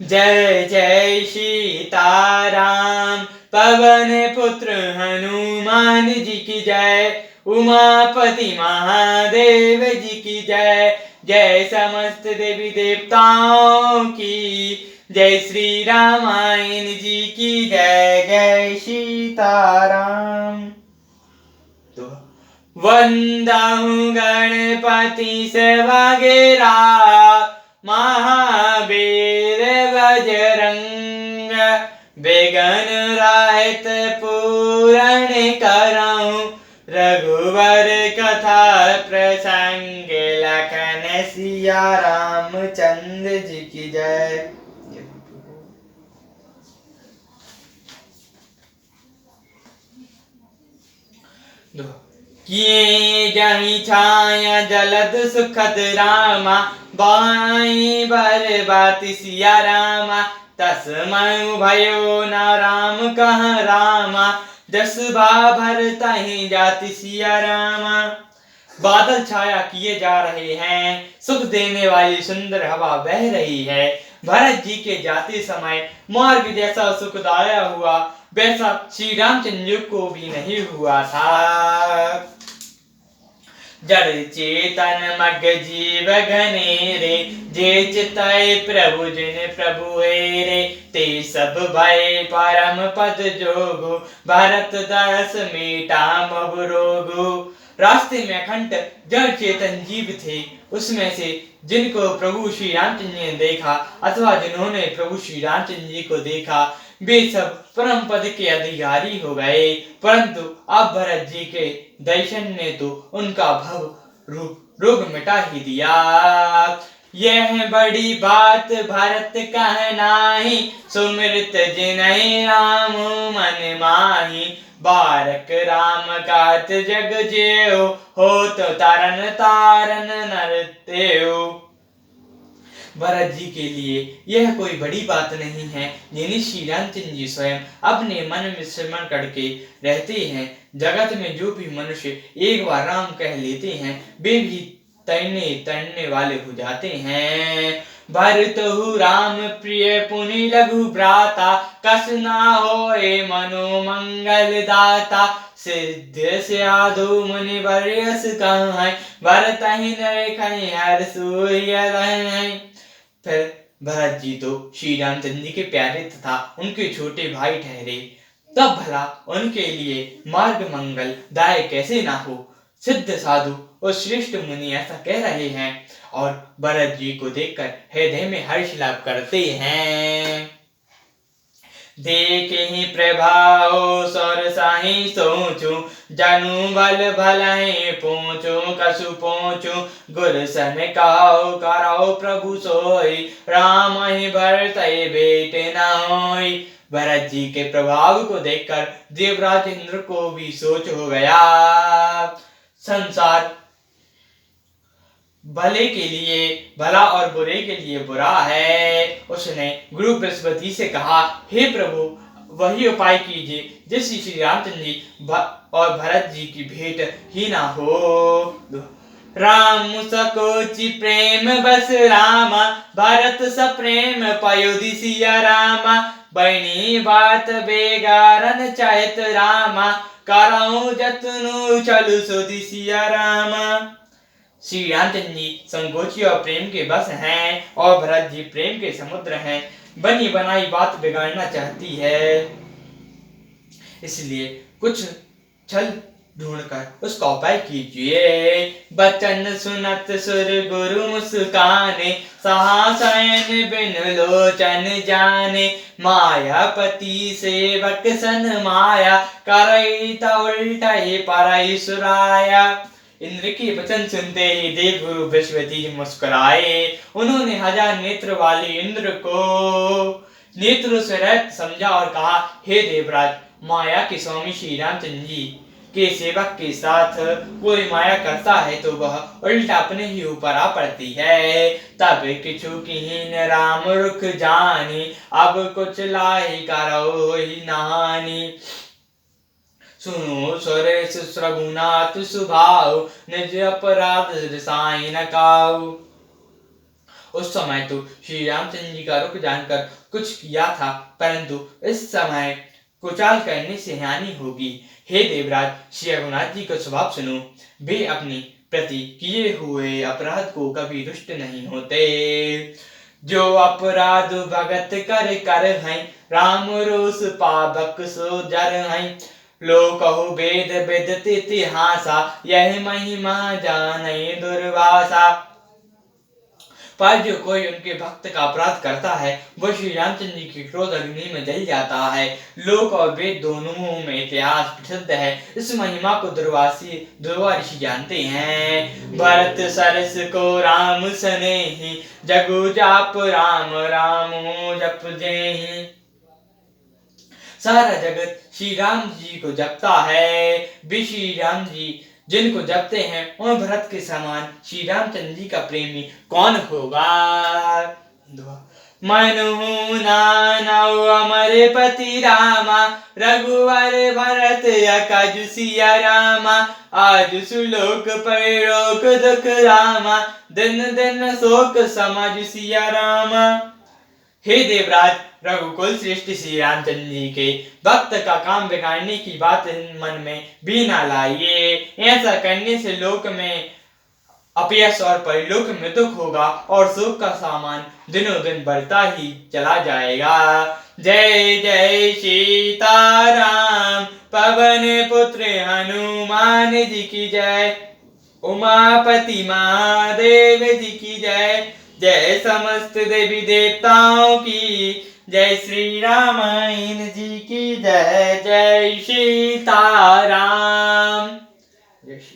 जय जय सीताराम। पवन पुत्र हनुमान जी की जय। उमापति महादेव जी की जय। जय समस्त देवी देवताओं की जय। श्री रामायण जी की जय। जय सीताराम। तो वंदहु गणपति सेवगेरा महावीर बजरंग। बेगन रायत पूरण करऊं रघुवर कथा प्रसंग। लखन सिया रामचंद्र जी की जय। किए जही छाया जलद सुखद रामा। बाई बर बात सिया रामा। तस्मय भयो न राम कह रामा। जस भर तहि जाति सिया रामा। बादल छाया किए जा रहे हैं, सुख देने वाली सुंदर हवा बह रही है। भरत जी के जाते समय मार्ग जैसा सुखदाया हुआ वैसा श्री रामचंद्र को भी नहीं हुआ था। जड़ चेतन मग जीव घनेरे। जे चितय प्रभु जिन प्रभु हेरे। ते सब भय परम पद जोगु। भरत दस मीटा मब रोगु। रास्ते में अखंड जड़ चेतन जीव थे, उसमें से जिनको प्रभु श्री रामचंद्र ने देखा अथवा जिन्होंने प्रभु श्री रामचंद्र जी को देखा वे सब परम पद के अधिकारी हो गए। परंतु अब भरत जी के दर्शन ने तो उनका भव रूप रोग मिटा ही दिया। यह बड़ी बात भरत कह नाही। सुमिरत जिनहि राम मन माही। बारक राम कात जग जेऊ। हो तो तारन तारन नर तेऊ। भरत जी के लिए यह कोई बड़ी बात नहीं है। जिन्हें श्री रामचंद्र जी स्वयं अपने मन में स्मरण करके रहते हैं। जगत में जो भी मनुष्य एक बार राम कह लेते हैं वे भी तैरने वाले हो जाते हैं। भरतहु राम प्रिय पुनि लघु भ्राता। कस ना होए मनो मंगल दाता। सिद्ध साधु मुनि बरयस कहै। भरत ही नरेखै हर सूर्य। फिर भरत जी तो श्री रामचंद्र जी के प्यारे तथा उनके छोटे भाई ठहरे, तब भला उनके लिए मार्ग मंगल दायक कैसे ना हो। सिद्ध साधु और श्रेष्ठ मुनि ऐसा कह रहे हैं और भरत जी को देखकर हृदय में हर्ष लाभ करते हैं। देखे ही प्रभाव सौर साही सोचू। जनु बल भलहि पूछू कसु पूछू। गुर सन काहु कराओ प्रभु सोई। राम ही भरत भेट न होई। भरत जी के प्रभाव को देखकर देवराज इंद्र को भी सोच हो गया। संसार भले के लिए भला और बुरे के लिए बुरा है। उसने गुरु बृहस्पति से कहा, हे प्रभु वही उपाय कीजिए जिससे श्री रामचंद्र जी और भरत जी की भेंट ही ना हो। राम सकोचि प्रेम बस रामा। भरत स प्रेम पयोधि सिया रामा। बनी बात बेगारन चाहत रामा। कराऊं जतनु चलु सुधि सिया रामा। श्री रामचंद्र जी संकोची और प्रेम के बस हैं और भरत जी प्रेम के समुद्र हैं। बनी बनाई बात बिगाड़ना चाहती है, इसलिए कुछ छल ढूंढकर उसका उपाय कीजिए। बचन सुनत सुर गुरु मुस्काने। सहासयन बिन लोचन जाने। मायापति सेवक सन माया। करई त उल्टहि परई सुराया। इंद्र के वचन सुनते ही देवगुरु बृहस्पति जी मुस्कुराए। उन्होंने 1000 नेत्र वाले इंद्र को नेत्रों से रहित समझा और कहा, हे देवराज, माया के स्वामी श्री रामचंद्र जी के सेवक के साथ कोई माया करता है तो वह उल्टा अपने ही ऊपर आ पड़ती है। तब किछु कीन राम रुख जानी। अब कुछ लाई करो ही नहानी। सुनो सुरेश रघुनाथ सुभाव। निज अपराध साई न काऊ। उस समय तो श्री रामचंद्र जी का रुख जानकर कुछ किया था, परंतु इस समय कुचाल करने से हानि होगी। हे देवराज, श्री रघुनाथ जी का स्वभाव सुनो। वे अपनी प्रति किए हुए अपराध को कभी रुष्ट नहीं होते। जो अपराध भगत कर कर हैं, राम रोष पावक सो जर हैं। लो कहु वेद विदित इतिहासा, यह महिमा जाने दुर्वासा। पर जो कोई उनके भक्त का अपराध करता है, वह श्री रामचंद्र जी की क्रोध अग्नि में जल जाता है। लोक और वेद दोनों में इतिहास प्रसिद्ध है। इस महिमा को दुर्वा ऋषि जानते हैं। भरत सरस को राम सनेहि, जगु जाप राम राम जप जेहि। सारा जगत श्री राम जी को जपता है। वे श्री राम जी जिनको जपते हैं, उन भरत के समान श्री रामचंद्र जी का प्रेमी कौन होगा। मनु नानौ अमर पति रामा, रघुवर भरत अकज सिया रामा। आज सुलोक परलोक दुख रामा, दिन दिन शोक समझ सिया रामा। हे देवराज, रघुकुल श्रेष्ठ श्री रामचंद्र जी के भक्त का काम बिगाड़ने की बात मन में भी ना लाइए। ऐसा करने से लोक में अपयश और परलोक में दुख होगा और सुख का सामान दिनों दिन बढ़ता ही चला जाएगा। जय जय सीताराम, पवन पुत्र हनुमान जी की जय। उमापति महादेव जी की जय। जय समस्त देवी देवताओं की जय। श्री रामायण जी की जय। जय सीताराम। जय श्री